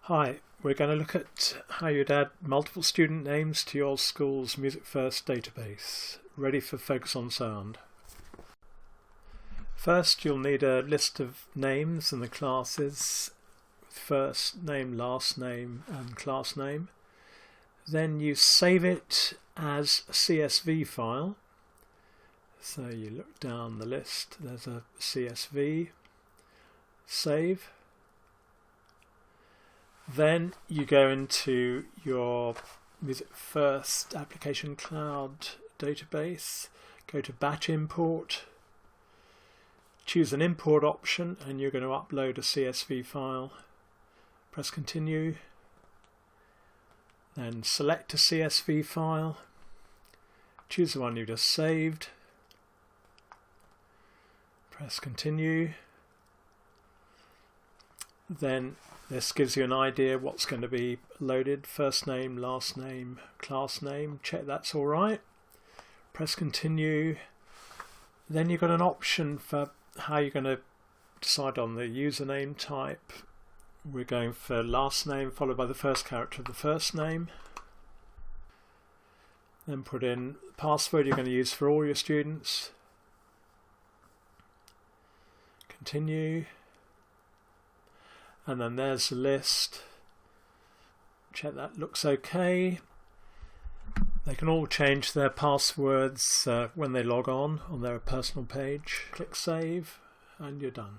Hi, we're going to look at how you'd add multiple student names to your school's MusicFirst database. Ready for Focus on Sound. First, you'll need a list of names and the classes with first name, last name and class name. Then you save it as a CSV file. So you look down the list, there's a CSV, save. Then you go into your MusicFirst application cloud database, go to batch import, choose an import option and you're going to upload a CSV file. Press continue, then select a CSV file, choose the one you just saved, press continue. Then this gives you an idea what's going to be loaded: first name, last name, class name. Check that's all right. Press continue. Then you've got an option for how you're going to decide on the username type. We're going for last name followed by the first character of the first name. Then put in the password you're going to use for all your students. Continue. And then there's the list. Check that looks okay. They can all change their passwords when they log on their personal page. Click save and you're done.